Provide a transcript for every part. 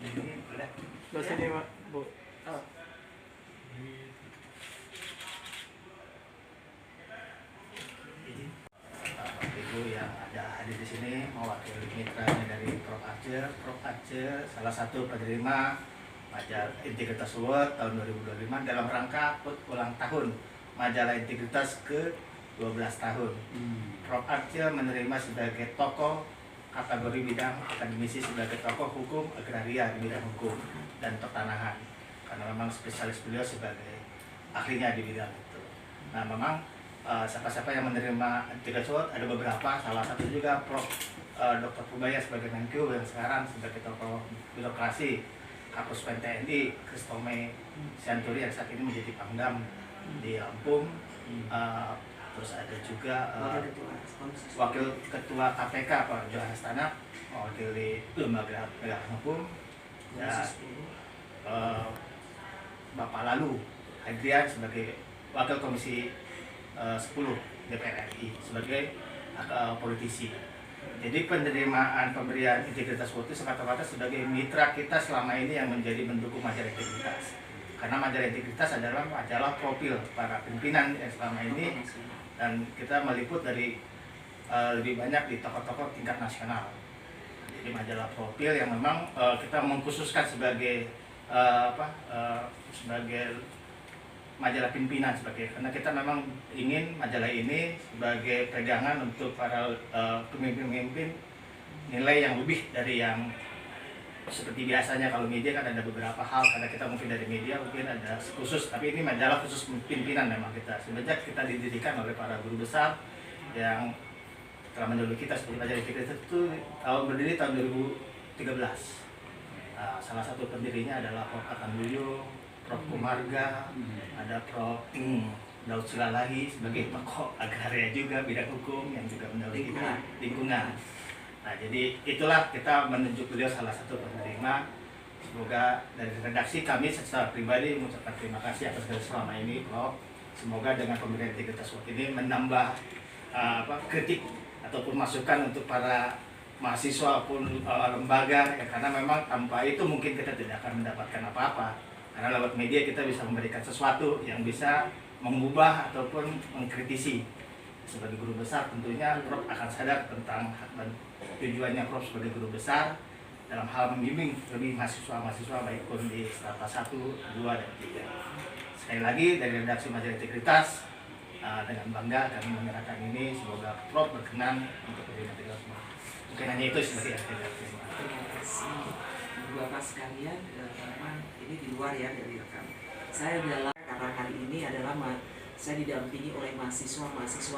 Ini boleh. Dosen ya, Pak, Bu. Oh. Ibu yang ada hadir di sini mewakili mitranya dari Prof. Aceh. Prof. Aceh salah satu penerima Majalah Integritas Award tahun 2025 dalam rangka ulang tahun Majalah Integritas ke-12 tahun. Prof. Aceh menerima sebagai tokoh kategori bidang akademisi sebagai tokoh hukum agraria di bidang hukum dan pertanahan, karena memang spesialis beliau sebagai ahlinya di bidang itu. Nah, memang siapa-siapa yang menerima Integritas Award ada beberapa, salah satu juga Prof. Dr. Pubaya sebagai Menkyu yang sekarang sebagai tokoh birokrasi, Kapus Pen TNI Kristome Sianturi yang saat ini menjadi Pangdam di Lampung. Terus ada juga Wakil Ketua KPK Pak Johan Astana mewakili lembaga penegakan hukum, dan Bapak Lalu Adrian sebagai Wakil Komisi 10 DPR RI sebagai politisi. Jadi penerimaan pemberian Integritas Award itu semata-mata sebagai mitra kita selama ini yang menjadi mendukung Majalah Integritas. Karena Majalah Integritas adalah majalah profil para pimpinan yang selama ini, dan kita meliput dari lebih banyak di tokoh-tokoh tingkat nasional. Jadi majalah profil yang memang kita mengkhususkan sebagai sebagai majalah pimpinan karena kita memang ingin majalah ini sebagai pegangan untuk para pemimpin-pemimpin nilai yang lebih dari yang seperti biasanya. Kalau media kan ada beberapa hal, karena kita mungkin dari media mungkin ada khusus, tapi ini majalah khusus pimpinan. Memang kita semenjak kita didirikan oleh para guru besar yang telah mendahului kita seperti Majalah Integritas itu berdiri tahun 2013. Salah satu pendirinya adalah Prof. Atanduyo, Prof. Kumarga, ada Prof. Daud Silalahi sebagai tokoh agraria juga bidang hukum yang juga mendahului kita lingkungan. Nah, jadi itulah kita menunjuk beliau salah satu penerima. Semoga dari redaksi kami secara pribadi mengucapkan terima kasih atas selama ini, Prof. Semoga dengan pemberian Integritas Award ini menambah kritik ataupun masukan untuk para mahasiswa pun lembaga, ya, karena memang tanpa itu mungkin kita tidak akan mendapatkan apa-apa. Karena lewat media kita bisa memberikan sesuatu yang bisa mengubah ataupun mengkritisi. Sebagai guru besar tentunya Prof akan sadar tentang hak dan tujuannya Prof sebagai guru besar dalam hal membimbing lebih mahasiswa-mahasiswa baik pun di strata 1, 2, dan 3. Sekali lagi dari redaksi Majalah Integritas dengan bangga kami menyerahkan ini. Semoga Prof berkenan untuk menerima Integritas. Mungkin hanya itu sebagai redaksi. Terima kasih Bapak sekalian. Memang ini di luar ya dari rekan. Saya adalah karena hari ini adalah saya didampingi oleh mahasiswa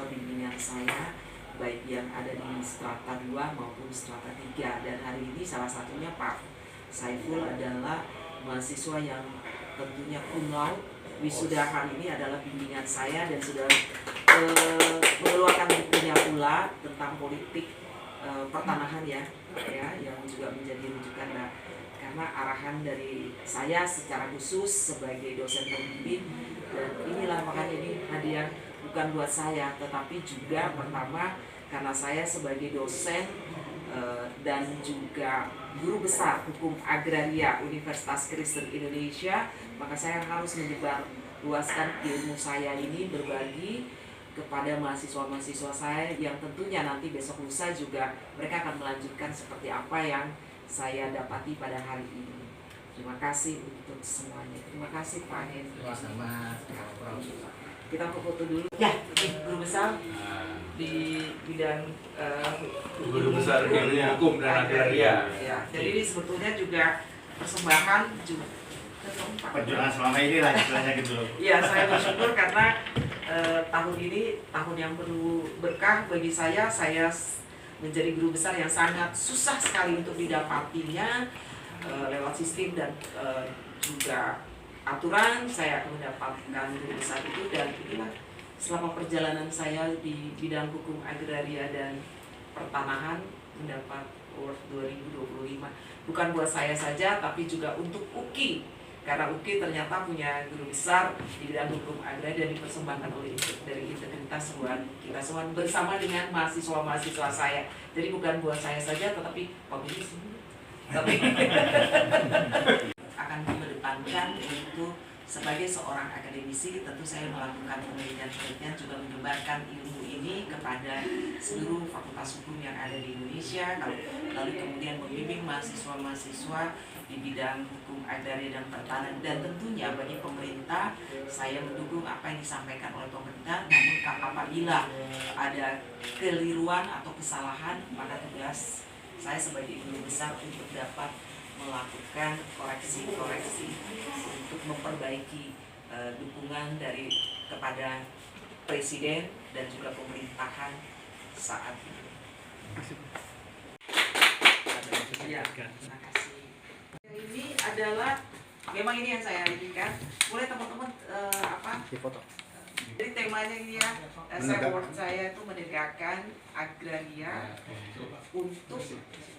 bimbingan saya, baik yang ada di strata 2 maupun strata 3. Dan hari ini salah satunya Pak Saiful adalah mahasiswa yang tentunya cum laude, wisuda hari ini adalah bimbingan saya dan sudah mengeluarkan bukunya pula tentang politik pertanahan ya yang juga menjadi rujukan. Nah, karena arahan dari saya secara khusus sebagai dosen pembimbing, dan inilah makanya ini hadiah bukan buat saya, tetapi juga pertama karena saya sebagai dosen dan juga guru besar hukum agraria Universitas Kristen Indonesia, maka saya harus menyebarluaskan ilmu saya ini, berbagi kepada mahasiswa-mahasiswa saya yang tentunya nanti besok lusa juga mereka akan melanjutkan seperti apa yang saya dapati pada hari ini. Terima kasih untuk semuanya. Terima kasih Pak Henry. Sama-sama. Kita foto dulu. Ya, guru besar di bidang guru besar ilmu hukum dan agraria. Ya, jadi ini sebetulnya juga persembahan juga perjuangan selama ini lah istilahnya gitu. Iya, saya bersyukur karena tahun ini tahun yang penuh berkah bagi saya. Saya menjadi guru besar yang sangat susah sekali untuk didapatinya lewat sistem dan juga aturan. Saya akan mendapatkan guru besar itu, dan inilah selama perjalanan saya di bidang hukum agraria dan pertanahan mendapat award 2025. Bukan buat saya saja, tapi juga untuk UKI. Karena UKI ternyata punya guru besar di bidang hukum agraria dan dipersembahkan oleh dari Integritas buat kita semua bersama dengan mahasiswa-mahasiswa saya. Jadi bukan buat saya saja, tetapi Pak Budi Tapi akan mengedepankan untuk sebagai seorang akademisi, tentu saya melakukan penelitian-penelitian juga menyebarkan ilmu ini kepada seluruh fakultas hukum yang ada di Indonesia, lalu kemudian membimbing mahasiswa-mahasiswa di bidang hukum agraria dan pertanahan, dan tentunya bagi pemerintah saya mendukung apa yang disampaikan oleh pemerintah. Namun apabila ada keliruan atau kesalahan, maka tugas saya sebagai guru besar untuk dapat melakukan koreksi-koreksi untuk memperbaiki dukungan dari kepada presiden dan juga pemerintahan saat ini. Ya, terima kasih. Ini adalah memang ini yang saya inginkan. Boleh teman-teman Difoto. Jadi temanya ini ya, word saya itu menegakkan agraria untuk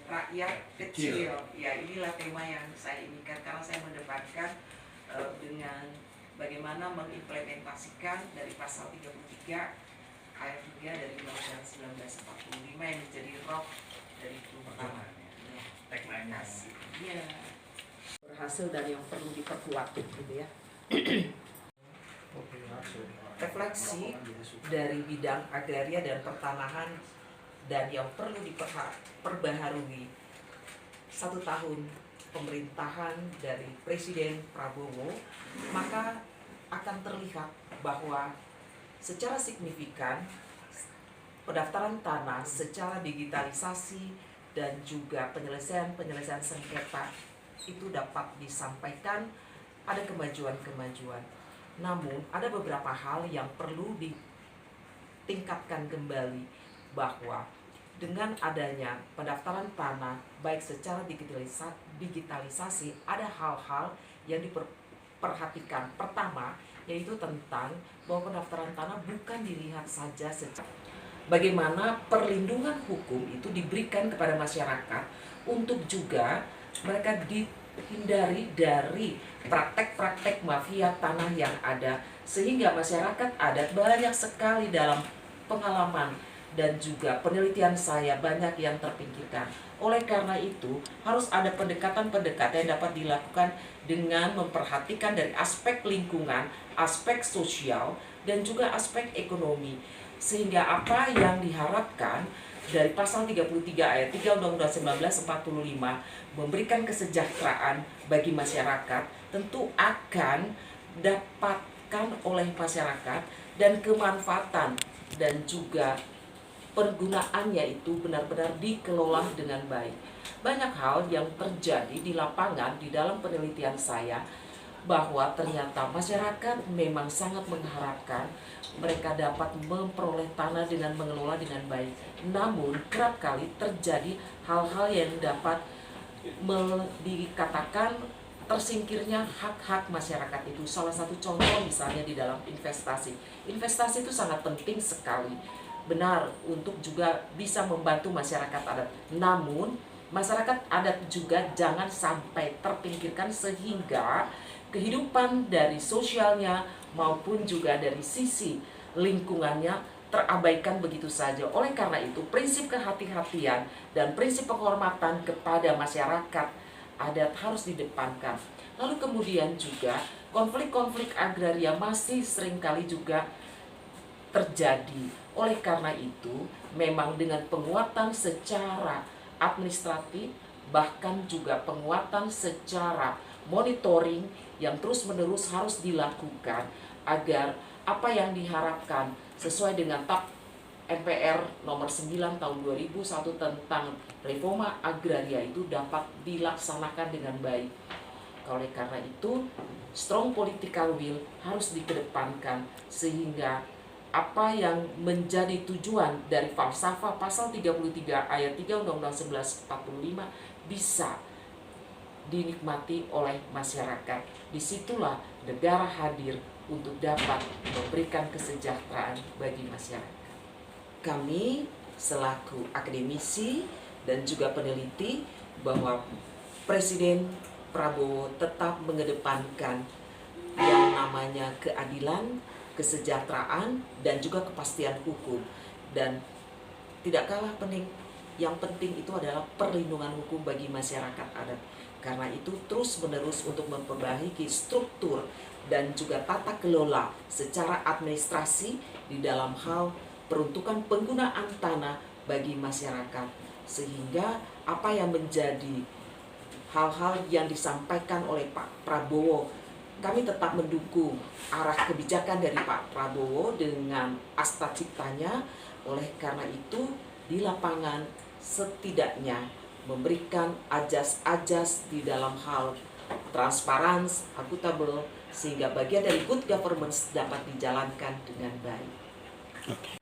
rakyat kecil. Ya, inilah tema yang saya inginkan karena saya mendebatkan dengan bagaimana mengimplementasikan dari pasal 33 ayat 3 dari Undang-Undang 1945 yang menjadi roh dari itu pertama. Tagline-nya. Iya. Berhasil dan yang perlu diperkuat gitu ya. Refleksi dari bidang agraria dan pertanahan dan yang perlu diperbaharui 1 tahun pemerintahan dari Presiden Prabowo, maka akan terlihat bahwa secara signifikan pendaftaran tanah secara digitalisasi dan juga penyelesaian sengketa itu dapat disampaikan, ada kemajuan-kemajuan. Namun ada beberapa hal yang perlu ditingkatkan kembali, bahwa dengan adanya pendaftaran tanah baik secara digitalisasi ada hal-hal yang diperhatikan. Pertama, yaitu tentang bahwa pendaftaran tanah bukan dilihat saja secara bagaimana perlindungan hukum itu diberikan kepada masyarakat untuk juga mereka dihindari dari praktek-praktek mafia tanah yang ada, sehingga masyarakat adat banyak sekali dalam pengalaman dan juga penelitian saya banyak yang terpinggirkan. Oleh karena itu harus ada pendekatan-pendekatan yang dapat dilakukan dengan memperhatikan dari aspek lingkungan, aspek sosial, dan juga aspek ekonomi, sehingga apa yang diharapkan dari pasal 33 ayat 3 Undang-Undang 1945 memberikan kesejahteraan bagi masyarakat tentu akan dapatkan oleh masyarakat, dan kemanfaatan dan juga penggunaannya itu benar-benar dikelola dengan baik. Banyak hal yang terjadi di lapangan di dalam penelitian saya, bahwa ternyata masyarakat memang sangat mengharapkan mereka dapat memperoleh tanah dengan mengelola dengan baik. Namun kerap kali terjadi hal-hal yang dapat dikatakan tersingkirnya hak-hak masyarakat itu. Salah satu contoh misalnya di dalam investasi. Investasi itu sangat penting sekali, benar, untuk juga bisa membantu masyarakat adat. Namun masyarakat adat juga jangan sampai terpinggirkan sehingga kehidupan dari sosialnya maupun juga dari sisi lingkungannya terabaikan begitu saja. Oleh karena itu prinsip kehati-hatian dan prinsip penghormatan kepada masyarakat adat harus didepankan. Lalu kemudian juga konflik-konflik agraria masih seringkali juga terjadi. Oleh karena itu memang dengan penguatan secara administratif, bahkan juga penguatan secara monitoring yang terus-menerus harus dilakukan agar apa yang diharapkan sesuai dengan TAP MPR nomor 9 tahun 2001 tentang reforma agraria itu dapat dilaksanakan dengan baik. Oleh karena itu, strong political will harus dikedepankan sehingga apa yang menjadi tujuan dari falsafah pasal 33 ayat 3 Undang-Undang 1145 bisa dinikmati oleh masyarakat. Disitulah negara hadir untuk dapat memberikan kesejahteraan bagi masyarakat. Kami selaku akademisi dan juga peneliti bahwa Presiden Prabowo tetap mengedepankan yang namanya keadilan, kesejahteraan, dan juga kepastian hukum. Dan tidak kalah penting yang penting itu adalah perlindungan hukum bagi masyarakat adat. Karena itu terus-menerus untuk memperbaiki struktur dan juga tata kelola secara administrasi di dalam hal peruntukan penggunaan tanah bagi masyarakat, sehingga apa yang menjadi hal-hal yang disampaikan oleh Pak Prabowo, kami tetap mendukung arah kebijakan dari Pak Prabowo dengan asta ciptanya. Oleh karena itu di lapangan setidaknya memberikan ajas-ajas di dalam hal transparansi, akuntabel, sehingga bagian dari good governance dapat dijalankan dengan baik. Oke.